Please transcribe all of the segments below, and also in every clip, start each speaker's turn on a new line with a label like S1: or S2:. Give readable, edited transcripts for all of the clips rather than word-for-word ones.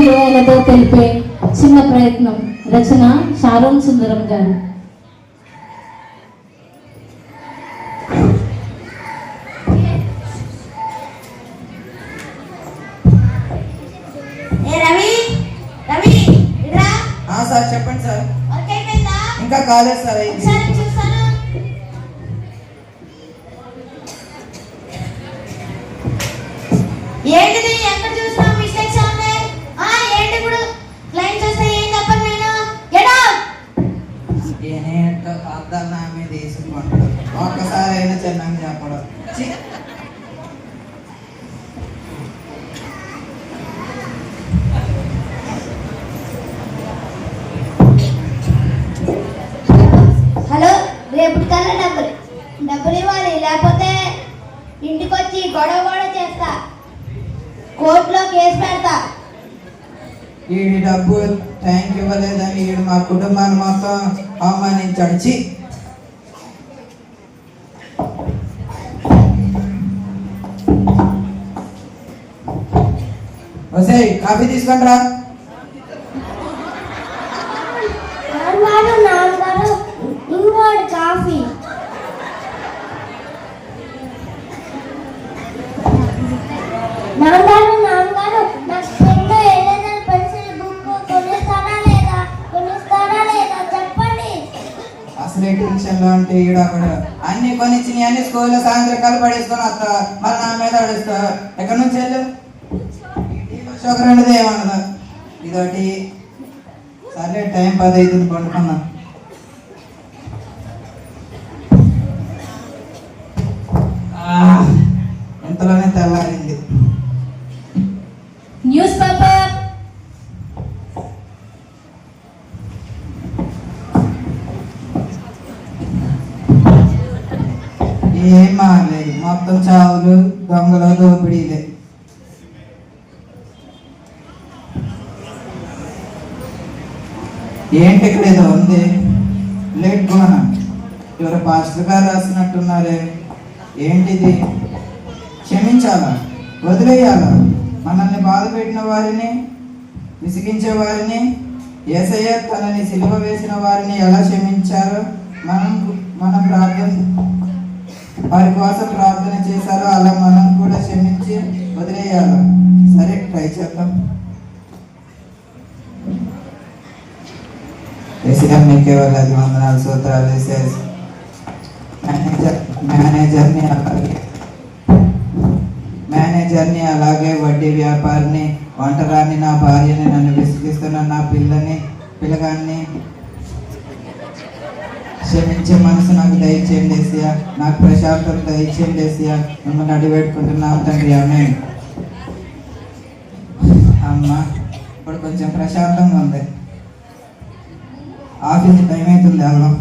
S1: విలువలతో తెలిపే చిన్న ప్రయత్నం. రచన షారోన్ సుందరం గారు.
S2: సార్ చెప్పండి సార్. ఇంకా కాలేదు సార్.
S3: ఏంటిది ఎక్కడ చూసినా మిస్టేక్స్ ఉన్నాయి. ఏంటి ఇప్పుడు క్లైంట్ చూస్తే ఏం చెప్పను నేను.
S2: అర్థాలు నా మీద వేసుకుంటాడు. ఒక్కసారి అయినా చిన్నగా చెప్పడం.
S3: హలో, రేపటి కల్లా డబ్బులు ఇవ్వాలి, లేకపోతే ఇంటికి వచ్చి గొడవ చేస్తా, కోర్టులో కేసు పెడతా.
S2: ఈ డబ్బు టైంకి ఇవ్వలేదని వీడు మా కుటుంబాన్ని మొత్తం అవమానించాడు. వసే కాఫీ తీసుకొని రా.
S3: కాఫీ
S2: అసలు ట్యూషన్లో అంటే ఈడ కూడా అన్ని కొనిచ్చి అన్ని స్కూల్లో సాయంత్రం కాలు పడేసుకొని వస్తా, మరి నా మీద పడేస్తా. ఎక్కడి నుంచి వెళ్ళు ఒక రెండుది ఏమన్నదా ఇదొకటి. సరే టైం 10 అవుతుంది, పండుకున్నా. ఇంతలోనే తెల్లారింది.
S1: News paper.
S2: ఏం మాలేదు, మొత్తం చావులు, దొంగలు, దోపిడీలే. ఏంటి ఇక్కడ ఏదో ఉంది. లెట్ గోనా ఎవరు పాస్టర్ గారు రాసినట్టున్నారే. ఏంటిది? క్షమించాలా, వదిలేయాలా? మనల్ని బాధ పెట్టిన వారిని, విసిగించే వారిని, యేసయ్య తనని సిలువ వేసిన వారిని ఎలా క్షమించారో మన ప్రార్థన వారి కోసం ప్రార్థన చేశారో అలా మనం కూడా క్షమించి వదిలేయాలా? సరే, ట్రై చేద్దాం. ఏసయ్య మీకే వాళ్ళది వందనాలు, స్తోత్రాలు. మేనేజర్ని అలాగే వడ్డీ వ్యాపారిని, వంటరాన్ని, నా భార్యని, నన్ను విసిగిస్తున్న నా పిల్లగాన్ని క్షమించే మనసు నాకు దయచేయండి ఏసయ్య. నాకు ప్రశాంతం దయచేయండి ఏసయ్య. మిమ్మల్ని అడిపెట్టుకుంటున్నాను తండ్రి. ఆమేన్. అమ్మా, ఇప్పుడు కొంచెం ప్రశాంతంగా ఉంది. ఆఫీస్ టైం అవుతుంది, వెళ్దాం.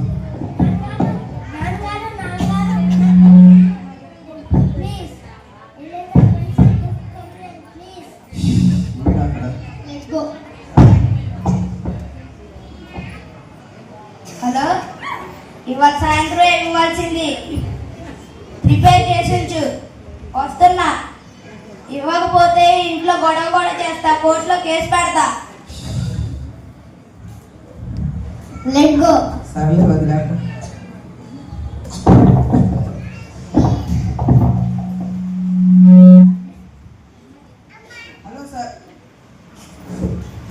S3: హలో, ఇవాళ సాయంత్రం ఇవ్వాల్సింది ప్రిపేర్ చేసి ఉంచు, వస్తున్నా. ఇవ్వకపోతే ఇంట్లో గొడవ చేస్తా, కోర్టులో కేసు పెడతా. Let go.
S2: సర్లే, వదిలేక.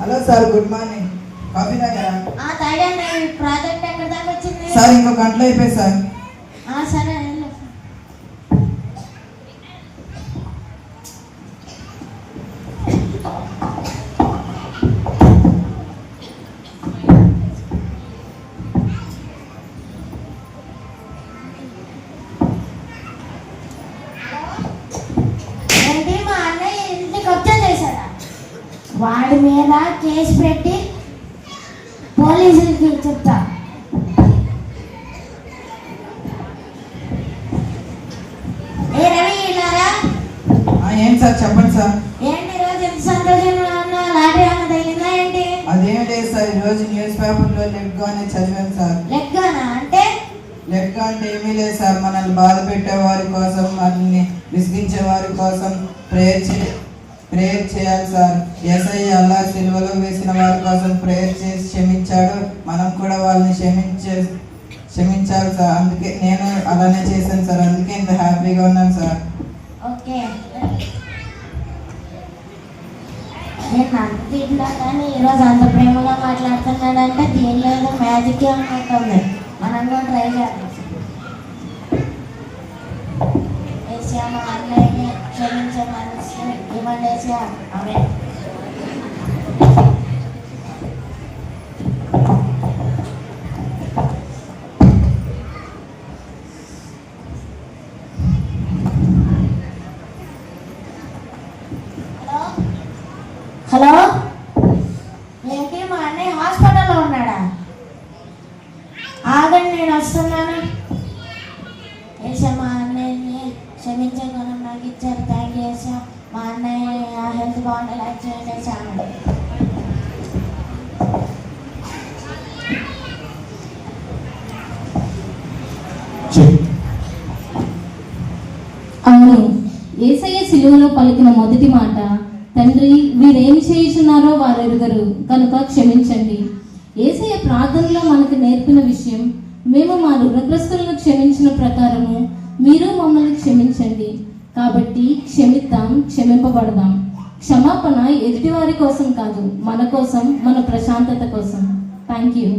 S2: Hello sir, good morning. Coffee తాగారా?
S3: తాగాను. ప్రాజెక్ట్ ఎక్కడ దాకా వచ్చింది
S2: సార్? ఇంకో గంటలో అయిపోయింది సార్.
S3: సరే. వాడి మీద కేసు పెట్టి పోలీసులకి చెప్తా. ఏ రవి, ఇలారా.
S2: ఏంటి సార్? చెప్పండి సార్.
S3: ఏంటి రోజు ఎంత సంతోషంగా ఉన్నా? లాటరీ అన్న తగిలిందా ఏంటి?
S2: అదేం లేదు సార్, ఈరోజు న్యూస్ పేపర్లో లెట్ గో అని చదివాను సార్.
S3: లెట్ గోనా అంటే?
S2: లెట్ గో అంటే ఏమీ లేదు సార్, మనల్ని బాధ పెట్టే వారి కోసం, మనల్ని విసిగించే వారి కోసం ప్రేయర్ చేయాలి సార్. యేసయ్య అల్లా సిలువలో వేసిన వారి కోసం ప్రేయర్ చేసి క్షమించాడు. మనం కూడా వాళ్ళని క్షమించాలి సార్. అందుకే నేను అలానే చేశాను సార్. అందుకే ఇంత హ్యాపీగా ఉన్నాను సార్.
S3: ఓకే, నేను అంత కానీ ఈరోజు అంత ప్రేమగా మాట్లాడుతున్నాడంటే దీనిలో ఏదో మ్యాజిక్ ఉన్నట్టుంది. మనం కూడా ట్రై చేద్దాం. ఏసియా మా అన్నయ్యని క్షమించే మనసు ఇవ్వండి ఏసియా. అవే హలో, ఏంటి మా అన్నయ్య హాస్పిటల్లో ఉన్నాడా? ఆగండి, నేను వస్తున్నాను. ఏసా మా అన్నయ్యని క్షమించే గుణం నాకు ఇచ్చారు. థ్యాంక్ యూ ఏసా. మా అన్నయ్య హెల్త్ బాగుండే లైక్ చేయండి ఏసా.
S1: అవును, యేసయ్య సిలువలో పలికిన మొదటి మాట, తండ్రి వీరేమి చేయుచున్నారో వారు ఎరుగరు కనుక క్షమించండి. యేసయ్య ప్రార్థనలో మనకు నేర్పిన విషయం, మేము మా రుణగ్రస్తులను క్షమించిన ప్రకారము మీరు మమ్మల్ని క్షమించండి. కాబట్టి క్షమిద్దాం, క్షమింపబడదాం. క్షమాపణ ఎదుటివారి కోసం కాదు, మన కోసం, మన ప్రశాంతత కోసం. Thank you.